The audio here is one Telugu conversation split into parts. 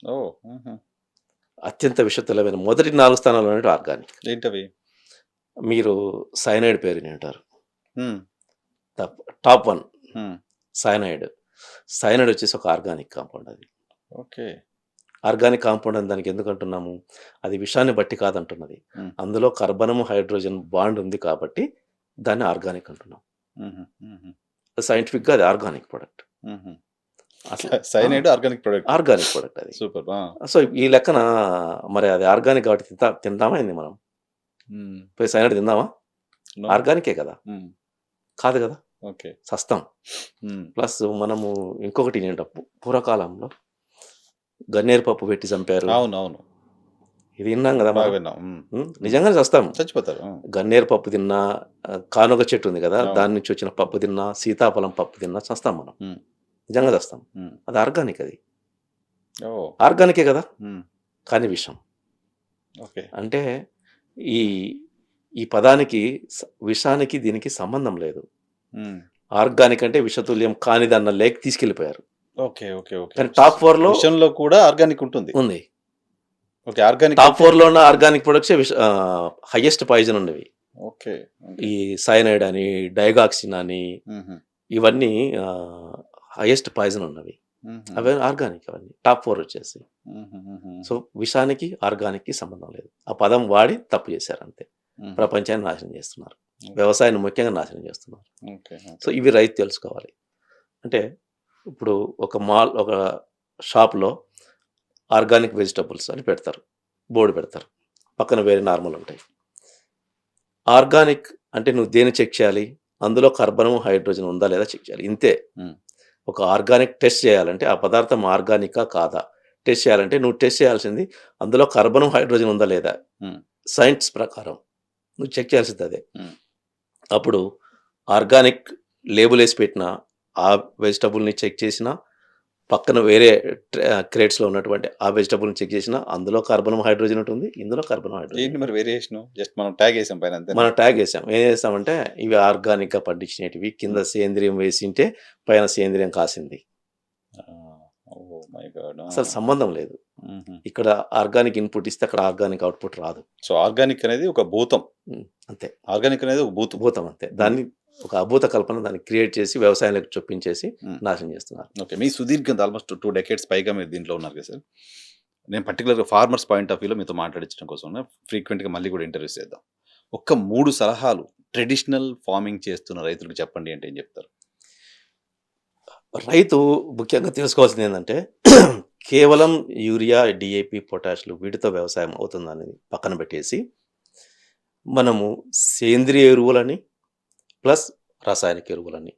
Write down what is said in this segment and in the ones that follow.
ఓహ్! హుహు. అత్యంత విషతుల్యమైన మొదటి 4 స్థానాల్లో ఉన్నవి ఆర్గానిక్. ఏంటవి? మీరు సయనైడ్ పేరు విని ఉంటారు. హ్మ్. టాప్ 1 హ్మ్. సయనైడ్. సయనైడ్ వచ్చేసి ఒక ఆర్గానిక్ కాంపౌండ్ అది. ఓకే. ఆర్గానిక్ కాంపౌండ్ అని దానికి ఎందుకంటున్నాము? అది విషాన్ని బట్టి కాదంటున్నది. హ్మ్. అందులో కార్బనము, హైడ్రోజన్ బాండ్ ఉంది కాబట్టి దాన్ని ఆర్గానిక్ అంటున్నాం. హుహు. హుహు. సైంటిఫిక్‌గా అది ఆర్గానిక్ ప్రొడక్ట్. హుహు. అసలు ఆ! Cyanide organic product. Organic product అది. సూపర్. ఆ! సో, ఈ లెక్కన మరి అది ఆర్గానిక్ కాబట్టి తింటామా ఏంది మనం? హ్మ్. పోయి సైనైడ్ తిందామా? నో. ఆర్గానికే కదా! హ్మ్. కాదు కదా! ఓకే. సస్తాం. హ్మ్. ప్లస్ మనము ఇంకొకటి పూర్వకాలంలో గన్నేరు పప్పు పెట్టి చంపారు. అవునవును. ఇది విన్నాం కదా బాగా మనం. విన్నాం. హ్మ్. హ్మ్. నిజంగానే చస్తాం. చచ్చిపోతారు. ఆ! గన్నేరు పప్పు తిన్నా, కానుగ చెట్టు ఉంది కదా! అవును. దాని నుంచి వచ్చిన పప్పు తిన్నా, సీతాఫలం పప్పు తిన్నా చస్తాం మనం. హ్మ్. నిజంగా చస్తాం. హ్మ్. అది ఆర్గానిక్ అది. ఓహ్! ఆర్గానికే కదా! హ్మ్. కానీ విషం. ఓకే. అంటే ఈ ఈ పదానికి విషానికి దీనికి సంబంధం లేదు. హ్మ్. ఆర్గానిక్ అంటే విషతుల్యం కానిదన్న లేక్ తీసుకెళ్ళిపోయారు. ఓకే. ఓకే. ఓకే. కానీ టాప్ 4లో విషయంలో కూడా ఆర్గానిక్ ఉంటుంది. ఉంది. ఓకే. ఆర్గానిక్ టాప్ అంటే 4లో ఉన్న ఆర్గానిక్ ప్రొడక్ట్సే హైయెస్ట్ పాయిజన్ ఉన్నవి. ఓకే. ఓకే. ఈ సయనైడ్ అని, డైగాక్సిన్ అని హుహు. ఇవన్నీ హైయెస్ట్ పాయిజన్ ఉన్నవి. హుహు. అవన్నీ ఆర్గానిక్ అవన్నీ. టాప్ 4 వచ్చేసి. హుహుహుహు. సో, విషానికి, ఆర్గానిక్‌కి సంబంధం లేదు. ఆ పదం వాడి తప్పు చేశారు అంతే. హుహు. ప్రపంచాన్ని నాశనం చేస్తున్నారు. ఓకే. వ్యవసాయాన్ని ముఖ్యంగా నాశనం చేస్తున్నారు. ఓకే. So, okay. ఇవి రైతు తెలుసుకోవాలి. అంటే ఇప్పుడు ఒక షాప్‌లో ఆర్గానిక్ వెజిటబుల్స్ అని పెడతారు. బోర్డ్ పెడతారు. పక్కన వేరే నార్మల్ ఉంటాయి. ఆర్గానిక్ అంటే నువ్వు దేన్ని చెక్ చేయాలి? అందులో కార్బనం, హైడ్రోజన్ ఉందా లేదా చెక్ చేయాలి. ఇంతే. హ్మ్. ఒక ఆర్గానిక్ టెస్ట్ చేయాలంటే ఆ పదార్థం ఆర్గానికా కాదా? టెస్ట్ చేయాలంటే నువ్వు టెస్ట్ చేయాల్సింది అందులో కార్బనం, హైడ్రోజన్ ఉందా లేదా? హ్మ్. సైన్స్ ప్రకారం నువ్వు చెక్ చేయాల్సింది అదే. హ్మ్. అప్పుడు ఆర్గానిక్ లేబుల్ ఏసి పెట్టినా, ఆ వెజిటబుల్‌ని చెక్ చేసినా, పక్కన వేరే క్రేట్స్‌లో ఉన్నటువంటి ఆ వెజిటబుల్‌ని చెక్ చేసినా అందులో కార్బనం, హైడ్రోజన్ ఉంటుంది. ఇందులో కార్బనం, హైడ్రోజన్ ఏంటి మరి ఉంటుంది. వేరియేషను? జస్ట్ మనం ట్యాగ్ ఏసాం పైన అంతేనా? మనం ట్యాగ్ ఏసాం. ఏం చేసామంటే ఇవి ఆర్గానిక్‌గా పండించినేటివి. కింద హ్మ్. సేంద్రియం వేసింటే పైన సేంద్రియం కాసింది. ఆ! Oh my God! ఆ! అసలు సంబంధం లేదు. హుహు. ఇక్కడ ఆర్గానిక్ ఇన్‌పుట్ ఇస్తే అక్కడ ఆర్గానిక్ అవుట్‌పుట్ రాదు. సో, ఆర్గానిక్ అనేది ఒక భూతం. అంతే. ఆర్గానిక్ అనేది ఒక భూతం. భూతం అంతే. హ్మ్. దాన్ని ఒక అభూత కల్పన దాన్ని క్రియేట్ చేసి వ్యవసాయంలోకి చొప్పించేసి హ్మ్. నాశనం చేస్తున్నారు. ఓకే. మీ సుదీర్ఘంగా ఆల్‌మోస్ట్ 2 డెకేడ్స్ పైగా మీరు దీంట్లో ఉన్నారు కదా సార్. నేను పర్టిక్యులర్‌గా ఫార్మర్స్ పాయింట్ ఆఫ్ వ్యూలో మీతో మాట్లాడించడం కోసం ఫ్రీక్వెంట్‌గా మళ్ళీ కూడా ఇంటర్వ్యూస్ చేద్దాం. ఒక్క 3 సలహాలు ట్రెడిషనల్ ఫార్మింగ్ చేస్తున్న రైతులకు చెప్పండి అంటే ఏం చెప్తారు? రైతు ముఖ్యంగా తెలుసుకోవాల్సిందేందంటే కేవలం యూరియా, డీఏపీ, పొటాష్‌లు వీటితో వ్యవసాయం అవుతుందనేది పక్కన పెట్టేసి, మనము సేంద్రియ ఎరువులని ప్లస్ రసాయనిక ఎరువులని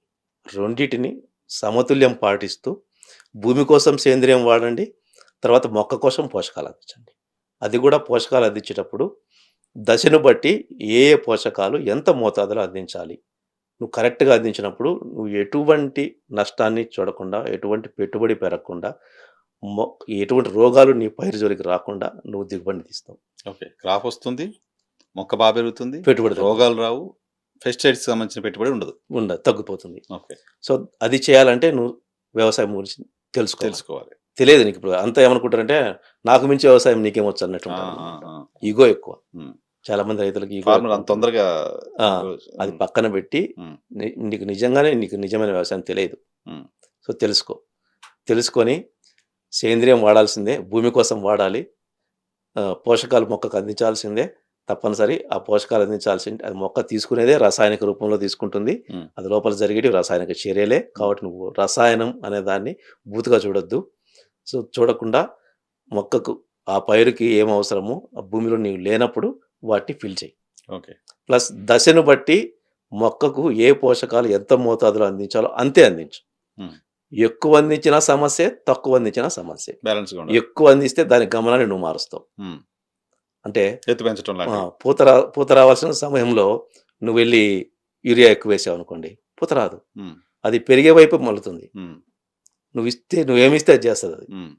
రెండిటిని సమతుల్యం పాటిస్తూ భూమి కోసం సేంద్రియం వాడండి. తర్వాత మొక్క కోసం పోషకాలు అందించండి. అది కూడా పోషకాలు అందించేటప్పుడు దశను బట్టి ఏ ఏ పోషకాలు ఎంత మోతాదులో అందించాలి. నువ్వు కరెక్ట్‌గా అందించినప్పుడు నువ్వు ఎటువంటి నష్టాన్ని చూడకుండా, ఎటువంటి పెట్టుబడి పెరగకుండా, మొ ఎటువంటి రోగాలు నీ పైరు జోలికి రాకుండా నువ్వు దిగుబడిని తీస్తావు. ఓకే. క్రాప్ వస్తుంది. మొక్క బా పెరుగుతుంది. పెట్టుబడి రోగాలు తగ్గుతుంది. రావు. పెస్టిసైడ్స్‌కి సంబంధించిన పెట్టుబడి ఉండదు. తగ్గిపోతుంది. ఓకే. సో, అది చేయాలంటే నువ్వు వ్యవసాయం గురించి తెలుసుకోవాలి. తెలుసుకోవాలి. తెలియదు నీకిప్పుడు. అంతా ఏమనుకుంటారంటే, నాకు మించి వ్యవసాయం నీకేమొచ్చు ఆ! ఆ! అన్నట్టుంటారనమాట. ఆ! ఇగో ఎక్కువ. హ్మ్. చాలా మంది రైతులకి ఇగో ఫార్మర్ అంత ఎక్కువుంటుంది. తొందరగా ఆ! గ్రోస్ అది హ్మ్. పక్కన పెట్టి హ్మ్. నీకు నిజంగానే నీకు నిజమైన వ్యవసాయం తెలియదు. హ్మ్. సో, తెలుసుకో. తెలుసుకొని సేంద్రియం వాడాల్సిందే. భూమి కోసం వాడాలి. పోషకాలు మొక్కకు అందించాల్సిందే. తప్పనిసరి. ఆ పోషకాలు అందించాల్సింది అది మొక్క తీసుకునేదే రసాయనిక రూపంలో తీసుకుంటుంది. హ్మ్. అది లోపల జరిగేటివి రసాయనిక చర్యలే. హ్మ్. కాబట్టి నువ్వు రసాయనం అనే దాన్ని బూతుగా చూడొద్దు. సో, చూడకుండా మొక్కకు ఆ పైరుకి ఏం అవసరమో ఆ భూమిలో నీవు లేనప్పుడు వాటిని ఫిల్ చెయి. ఓకే. ప్లస్ దశను బట్టి మొక్కకు ఏ పోషకాలు ఎంత మోతాదులో అందించాలో అంతే అందించు. హ్మ్. ఎక్కువ అందించినా సమస్యే, తక్కువ అందించినా సమస్యే. బ్యాలెన్స్‌గా ఉండాలి. ఎక్కువ అందిస్తే దాని గమనాన్ని నువ్వు మారుస్తావు. హ్మ్. అంటే ఎత్తు పెంచడం లాంటివి. పూత రావాల్సిన సమయంలో నువ్వెళ్ళి యూరియా ఎక్కువేసావనుకోండి, పూత రాదు. హ్మ్. అది పెరిగే వైపు మల్లుతుంది. హ్మ్. నువ్వేమిస్తే అది చేస్తదది. హ్మ్.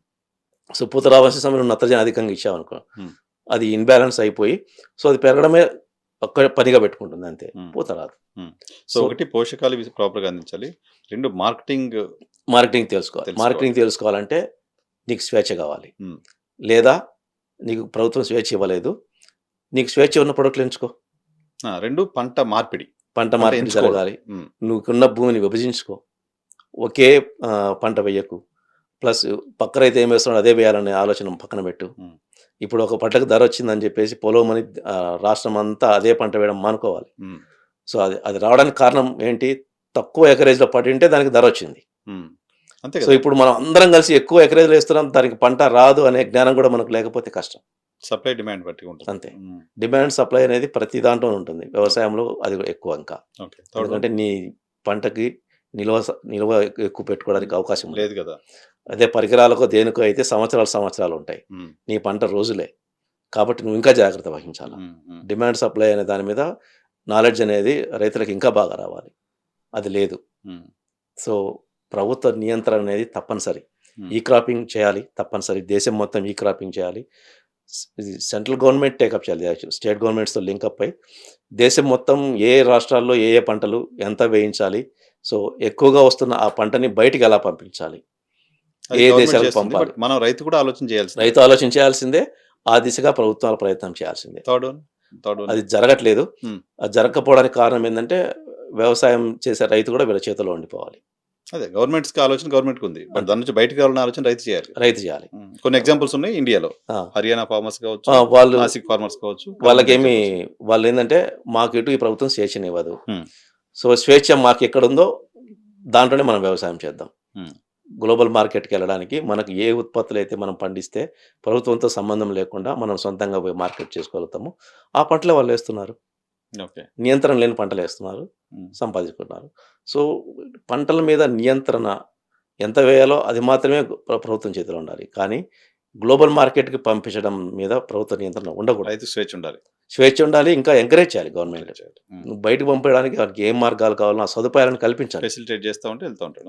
సో, పూత రావాల్సిన సమయంలో నత్రజని అధికంగా ఇచ్చావనుకో, హ్మ్. అది ఇన్‌బాలన్స్ అయిపోయి, సో, అది పెరగడమే ఒక్క పనిగా పెట్టుకుంటుంది అంతే. హ్మ్. పూత రాదు. హ్మ్. సో, సో, ఒకటి పోషకాలు ప్రాపర్‌గా అందించాలి. 2 మార్కెటింగ్ మార్కెటింగ్ తెలుసుకోవాలి. తెలుసుకోవాలి. మార్కెటింగ్ తెలుసుకోవాలంటే నీకు స్వేచ్ఛ కావాలి, ఉమ్, లేదా నీకు ప్రభుత్వం స్వేచ్ఛ ఇవ్వలేదు, నీకు స్వేచ్ఛ ఉన్న ప్రొడక్ట్లు ఎంచుకో. రెండు పంట మార్పిడి, పంట పంట మార్పిడి ఎంచుకోవడం. జరగాలి, ఉమ్, నువ్వుకున్న భూమిని విభజించుకో, ఒకే పంట వేయకు, ప్లస్ పక్క రైతు ఏం వేస్తున్నాడు అదే వేయాలనే ఆలోచన పక్కన పెట్టు. ఉమ్, ఇప్పుడు ఒక పంటకు ధర వచ్చిందని చెప్పేసి పొలమని రాష్ట్రం అంతా అదే పంట వేయడం మానుకోవాలి. ఉమ్, సో అది అది రావడానికి కారణం ఏంటి? తక్కువ ఎకరేజ్లో పడింటే దానికి ధర వచ్చింది. ఉమ్. అంతే సో కదా, ఇప్పుడు మనం అందరం కలిసి ఎక్కువ ఎకరేజ్లో వేస్తున్నాం, దానికి పంట రాదు అనే జ్ఞానం కూడా మనకు లేకపోతే కష్టం. సప్లై డిమాండ్ బట్టి ఉంటుంది. అంతే. ఉమ్, డిమాండ్ సప్లై అనేది ప్రతి దాంట్లో ఉంటుంది, వ్యవసాయంలో అది ఎక్కువ ఇంకా. ఓకే. థర్డ్ వన్ ఎందుకంటే నీ పంటకి నిల్వ ఎక్కువ పెట్టుకోవడానికి అవకాశం ఉంది. లేదు కదా. అదే పరికరాలకో దేనికో అయితే సంవత్సరాలు ఉంటాయి, ఉమ్, నీ పంట రోజులే. కాబట్టి నువ్వు ఇంకా జాగ్రత్త వహించాలి. ఉమ్, ఉమ్, డిమాండ్ సప్లై అనే దాని మీద నాలెడ్జ్ అనేది రైతులకు ఇంకా బాగా రావాలి, అది లేదు. ఉమ్, సో ప్రభుత్వ నియంత్రణ అనేది తప్పనిసరి. ఉమ్, ఈ క్రాపింగ్ చేయాలి తప్పనిసరి, దేశం మొత్తం ఈ క్రాపింగ్ చేయాలి. ఇది సెంట్రల్ గవర్నమెంట్ టేకప్ చేయాలి, యాక్చువల్ స్టేట్ గవర్నమెంట్స్తో లింకప్ అయి దేశం మొత్తం ఏ రాష్ట్రాల్లో ఏ పంటలు ఎంత వేయించాలి, సో ఎక్కువగా వస్తున్న ఆ పంటని బయటికి ఎలా పంపించాలి, అది ఏ గవర్నమెంట్ దేశాలకు చేస్తుంది. పంపాలి, బట్ మనం రైతు కూడా ఆలోచన చేయాల్సి. రైతు ఆలోచించాల్సిందే, ఆ దిశగా ప్రభుత్వాలు ప్రయత్నం చేయాల్సిందే. థర్డ్ వన్ అది జరగట్లేదు. Hmm. అది జరగకపోవడానికి కారణం ఏంటంటే వ్యవసాయం చేసే రైతు కూడా వీళ్ళ చేతిలో ఉండిపోవాలి, అదే గవర్నమెంట్స్ కి ఆలోచన గవర్నమెంట్ ఉంది, బట్ దాని నుంచి బయటకు రావాలన్న ఆలోచన రైతు చేయాలి. రైతు చేయాలి. కొన్ని ఎగ్జాంపుల్స్ ఉన్నాయి ఇండియాలో, ఆ, హర్యానా ఫార్మర్స్ కావచ్చు, వాళ్ళు నాసిక్ ఫార్మర్స్ కావచ్చు. వాళ్ళకేమి వాళ్ళు ఏంటంటే మాకు ఇటు ఈ ప్రభుత్వం స్వేచ్ఛనివ్వదు, Hmm. సో స్వేచ్ఛ మాకు ఎక్కడుందో దాంట్లోనే మనం వ్యవసాయం చేద్దాం. Hmm. గ్లోబల్ మార్కెట్కి వెళ్ళడానికి మనకు ఏ ఉత్పత్తులు అయితే మనం పండిస్తే ప్రభుత్వంతో సంబంధం లేకుండా మనం సొంతంగా పోయి మార్కెట్ చేసుకోగలుగుతాము, ఆ పంటలే వాళ్ళు వేస్తున్నారు. ఓకే. నియంత్రణ లేని పంటలు వేస్తున్నారు, Hmm. సంపాదించుకుంటున్నారు. సో పంటల మీద నియంత్రణ ఎంత వేయాలో అది మాత్రమే ప్రభుత్వం చేతిలో ఉండాలి, కానీ గ్లోబల్ మార్కెట్కి పంపించడం మీద ప్రభుత్వ నియంత్రణ ఉండకూడదు. రైతు స్వేచ్ఛ ఉండాలి. స్వేచ్ఛ ఉండాలి, ఇంకా ఎంకరేజ్ చేయాలి గవర్నమెంట్. Hmm. నువ్వు బయటకు పంపడానికి వారికి ఏం మార్గాలు కావాలో ఆ సదుపాయాలను కల్పించాలి. ఫెసిలిటేట్ చేస్తూ ఉంటే వెళ్తూ ఉంటాడు.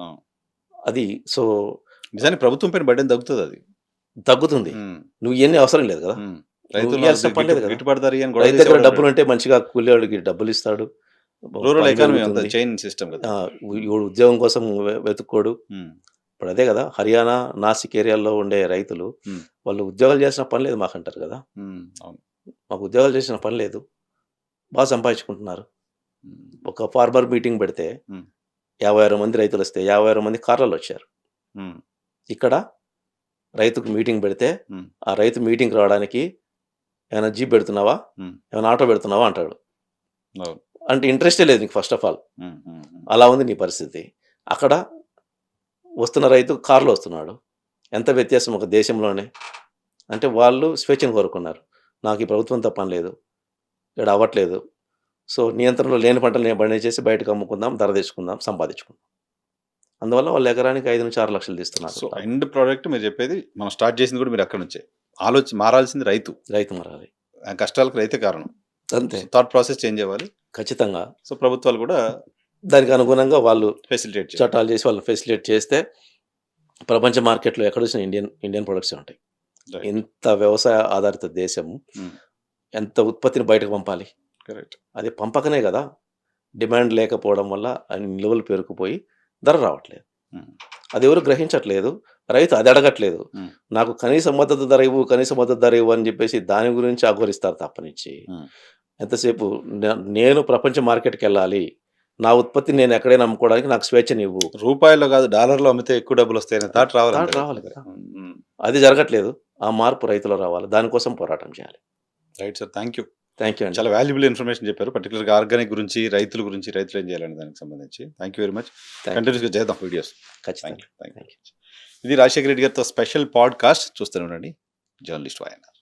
అది సో నిజానికి ప్రభుత్వం పైన బడ్డని తగ్గుతుంది అది. తగ్గుతుంది. నువ్వు ఇవన్నీ అవసరం లేదు కదా, రైతులు ఇవ్వాల్సిన పని లేదు కదా. గిట్టుబాటు ధర ఇవ్వని గొడవ రైతు దగ్గర చేసేవాడు. డబ్బులు ఉంటే మంచిగా కూలీవాడికి డబ్బులు ఇస్తాడు, రూరల్ పని ఎకానమీ అంతా పెరుగుతుంది. చైన్ సిస్టమ్ కదా. వీడు ఉద్యోగం కోసం వెతుక్కోడు. ఉమ్, ఇప్పుడు అదే కదా, హర్యానా నాసిక్ ఏరియాలో ఉండే రైతులు ఉమ్, వాళ్ళు ఉద్యోగాలు చేసిన పని లేదు మాకంటారు కదా, అవును. మాకు ఉద్యోగాలు చేసిన పని లేదు, బాగా సంపాదించుకుంటున్నారు. ఉమ్, ఒక ఫార్మర్ మీటింగ్ పెడితే ఉమ్, 56 మంది రైతులు వస్తే 56 మంది కార్లలో వచ్చారు. ఉమ్, ఇక్కడ రైతుకు మీటింగ్ పెడితే ఉమ్, ఆ రైతు మీటింగ్ రావడానికి ఏమైనా జీప్ పెడుతున్నావా, ఉమ్, ఏమైనా ఆటో పెడుతున్నావా అంటాడు. అవును. అంటే ఇంట్రెస్టే లేదు నీకు ఫస్ట్ ఆఫ్ ఆల్. ఉమ్, ఉమ్, ఉమ్, అలా ఉంది నీ పరిస్థితి. అక్కడ వస్తున్న రైతు కారులో వస్తున్నాడు, ఎంత వ్యత్యాసం ఒక దేశంలోనే. అంటే వాళ్ళు స్వేచ్ఛను కోరుకున్నారు, నాకు ఈ ప్రభుత్వంతో పని లేదు, ఇక్కడ అవ్వట్లేదు, సో నియంత్రణలో లేని పంటలు నేను బండి చేసి బయటకు అమ్ముకుందాం, ధర తెచ్చుకుందాం, సంపాదించుకుందాం. అందువల్ల వాళ్ళు ఎకరానికి 5 నుంచి 6 లక్షలు తీస్తున్నారు. సో ఎండ్ ప్రోడక్ట్ మీరు చెప్పేది, మనం స్టార్ట్ చేసింది కూడా మీరు అక్కడ నుంచే. మారాల్సింది రైతు. రైతు మారాలి, ఆ కష్టాలకు రైతే కారణం. అంతే, థాట్ ప్రాసెస్ చేంజ్ అవ్వాలి. ఖచ్చితంగా. సో ప్రభుత్వాలు కూడా దానికి అనుగుణంగా వాళ్ళు ఫెసిలిటేట్ చేయాలి. చట్టాలు చేసి వాళ్ళని ఫెసిలిటేట్ చేస్తే ప్రపంచ మార్కెట్లో ఎక్కడ వచ్చిన ఇండియన్ ప్రొడక్ట్స్ ఉంటాయి. Right. ఎంత వ్యవసాయ ఆధారిత దేశం, ఉమ్, ఎంత ఉత్పత్తిని బయటకు పంపాలి, కరెక్ట్. అది పంపకనే కదా. డిమాండ్ లేకపోవడం వల్ల అన్ని నిల్వలు పేరుకుపోయి ధర రావట్లేదు. ఉమ్, అది ఎవరు గ్రహించట్లేదు, రైతు అది అడగట్లేదు. ఉమ్, నాకు కనీస మద్దతు ధర ఇవ్వు, కనీస మద్దతు ధర ఇవ్వు అని చెప్పేసి దాని గురించి అఘోరిస్తారు తప్పనిచ్చి. ఉమ్, ఎంతసేపు నేను ప్రపంచ మార్కెట్కి వెళ్ళాలి, నా ఉత్పత్తి నేను ఎక్కడైనా అమ్ముకోవడానికి నాకు స్వేచ్ఛనివ్వు. రూపాయల్లో కాదు డాలర్లో అమ్మితే ఎక్కువ డబ్బులు వస్తాయని థాట్ రావాలి. థాట్ రావాలి కదా. అది జరగట్లేదు, ఆ మార్పు రైతులో రావాలి, దానికోసం పోరాటం చేయాలి. Right sir, thank you. Thank you అండి. చాలా వాల్యుబుల్ ఇన్ఫర్మేషన్ చెప్పారు, పర్టికులర్గా ఆర్గానిక్ గురించి, రైతుల గురించి, రైతులు ఏం చేయాలనే దానికి సంబంధించి. Thank you very much. Thank you. కంటిన్యూస్గా చేద్దాం వీడియోస్. ఖచ్చితంగా. Thank you. ఇది రాజశేఖర రెడ్డి గారితో స్పెషల్ పాడ్కాస్ట్. చూస్తూనే ఉండండి జర్నలిస్ట్ వైఎన్ఆర్.